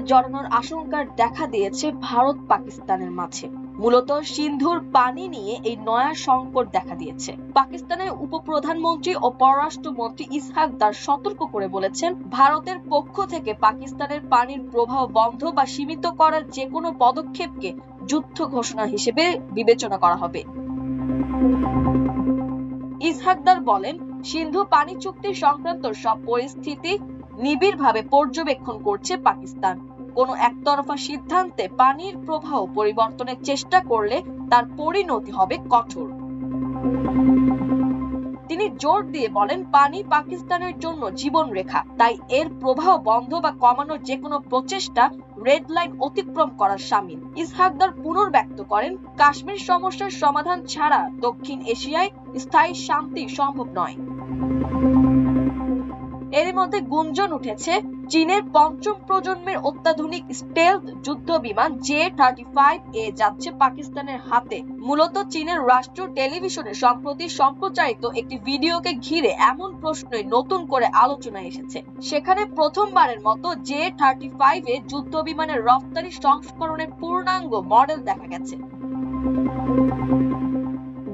জড়ানোর আশঙ্কা দেখা দিয়েছে ভারত পাকিস্তানের মাঝে। মূলত সিন্ধুর পানি নিয়ে এই নয়া সংকট দেখা দিয়েছে। পাকিস্তানের উপপ্রধানমন্ত্রী ও পররাষ্ট্রমন্ত্রী ইসহাক দার সতর্ক করে বলেছেন, ভারতের পক্ষ থেকে পাকিস্তানের পানির প্রবাহ বন্ধ বা সীমিত করার যে কোনো পদক্ষেপকে যুদ্ধ ঘোষণা হিসেবে বিবেচনা করা হবে। ইসহাক দার বলেন, সিন্ধু পানি চুক্তি সংক্রান্ত সব পরিস্থিতি নিবিড়ভাবে পর্যবেক্ষণ করছে পাকিস্তান। কোনো একতরফা সিদ্ধান্তে পানির প্রবাহ পরিবর্তনের চেষ্টা করলে তার পরিণতি হবে কঠোর। তিনি জোর দিয়ে বলেন, পানি পাকিস্তানের জন্য জীবন রেখা, তাই এর প্রবাহ বন্ধ বা কমানোর যে কোনো প্রচেষ্টা রেড লাইন অতিক্রম করার শামিল। ইসহাকদার পুনর্ব্যক্ত করেন, কাশ্মীর সমস্যার সমাধান ছাড়া দক্ষিণ এশিয়ায় স্থায়ী শান্তি সম্ভব নয়। এর মধ্যে গুঞ্জন উঠেছে, চীনের পঞ্চম প্রজন্মের অত্যাধুনিক স্টেলথ যুদ্ধ বিমান J-35A যাচ্ছে পাকিস্তানের হাতে। মূলত চীনের রাষ্ট্র টেলিভিশনে সম্প্রতি সম্প্রচারিত একটি ভিডিওকে ঘিরে এমন প্রশ্নই নতুন করে আলোচনায় এসেছে। সেখানে প্রথমবারের মতো J-35A যুদ্ধ বিমানের রফতানি সংস্করণের পূর্ণাঙ্গ মডেল দেখা গেছে।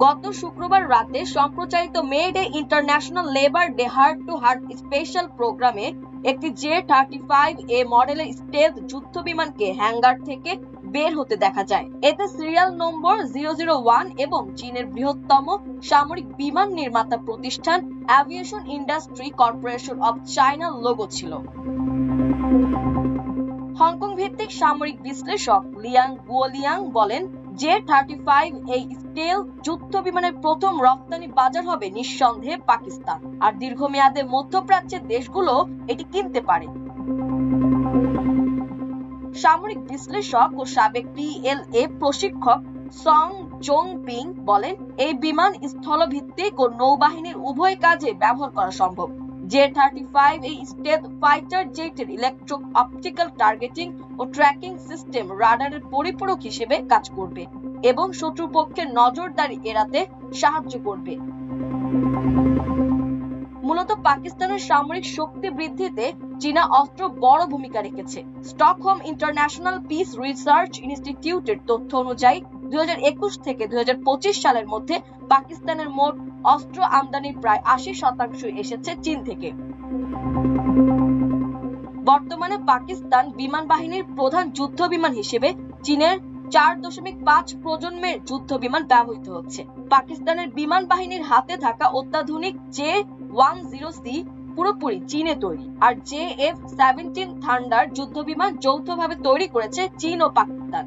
গত শুক্রবার রাতে সম্প্রচারিত May Day International Labour Day heart to heart special প্রোগ্রামে একটি J-35A মডেলের স্টেলথ যুদ্ধ বিমানকে হ্যাঙ্গার থেকে বের হতে দেখা যায়। এতে সিরিয়াল নম্বর 001 এবং চীনের বৃহত্তম সামরিক বিমান নির্মাতা প্রতিষ্ঠান aviation industry corporation of China logo ছিল। হংকং ভিত্তিক সামরিক বিশ্লেষক লিয়াং গুওলিয়াং বলেন, J-35 এই স্টেলথ যুদ্ধ বিমানের প্রথম রপ্তানি বাজার হবে নিঃসন্দেহে পাকিস্তান, আর দীর্ঘমেয়াদে মধ্যপ্রাচ্যের দেশগুলো এটি কিনতে পারে। সামরিক বিশ্লেষক ও সাবেক PLA প্রশিক্ষক সং জোংপিং বলেন, এই বিমান স্থলভিত্তিক ও নৌবাহিনীর উভয় কাজে ব্যবহার করা সম্ভব। J-35 এই স্টেলথ ফাইটার জেটের ইলেকট্রো অপটিক্যাল টার্গেটিং ও ট্র্যাকিং সিস্টেম রাডারের পরিপূরক হিসেবে কাজ করবে এবং শত্রুপক্ষের নজরদারি এড়াতে সাহায্য করবে। মূলত পাকিস্তানের সামরিক শক্তি বৃদ্ধিতে চীনা অস্ত্র বড় ভূমিকা রেখেছে। স্টকহোম ইন্টারন্যাশনাল পিস রিসার্চ ইনস্টিটিউটের তথ্য অনুযায়ী 2021 থেকে 2025 সালের মধ্যে পাকিস্তানের মোট অস্ত্র আমদানির প্রায় 80% এসেছে চীন থেকে। বর্তমানে পাকিস্তান বিমান বাহিনীর প্রধান যুদ্ধ বিমান হিসেবে চীনের 4.5 প্রজন্মের যুদ্ধ বিমান ব্যবহৃত হচ্ছে। পাকিস্তানের বিমান বাহিনীর হাতে থাকা অত্যাধুনিক J-10C পুরোপুরি চীনে তৈরি, আর JF-17 থান্ডার যুদ্ধ বিমান যৌথভাবে তৈরি করেছে চীন ও পাকিস্তান।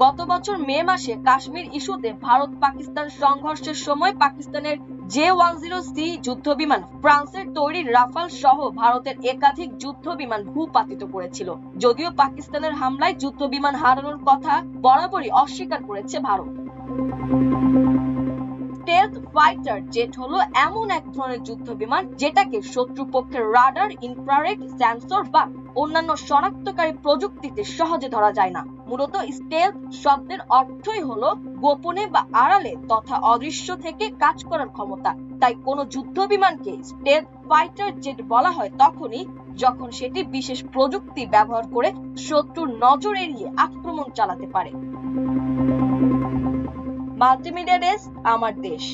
গত বছর মে মাসে কাশ্মীর ইস্যুতে ভারত পাকিস্তান সংঘর্ষের সময় পাকিস্তানের J-10C যুদ্ধ বিমান ফ্রান্সের তৈরি রাফাল সহ ভারতের একাধিক যুদ্ধ বিমান ভূপাতিত করেছিল। যদিও পাকিস্তানের হামলায় যুদ্ধ বিমান হারানোর কথা বরাবরই অস্বীকার করেছে ভারত। স্টেলথ ফাইটার জেট হলো এমন এক ধরনের যুদ্ধ বিমান যেটাকে শত্রুপক্ষের রাডার, ইনফ্রারেড সেন্সর বা অন্যান্য শনাক্তকারী প্রযুক্তিতে সহজে ধরা যায় না। মূলত স্টেলথ শব্দের অর্থই হলো গোপনে বা আড়ালে তথা অদৃশ্য থেকে কাজ করার ক্ষমতা। তাই কোনো যুদ্ধ বিমানকে স্টেলথ ফাইটার জেট বলা হয় তখনই যখন সেটি বিশেষ প্রযুক্তি ব্যবহার করে শত্রুর নজর এড়িয়ে আক্রমণ চালাতে পারে। মাল্টিমিডিয়া ডেস্ক, আমার দেশ।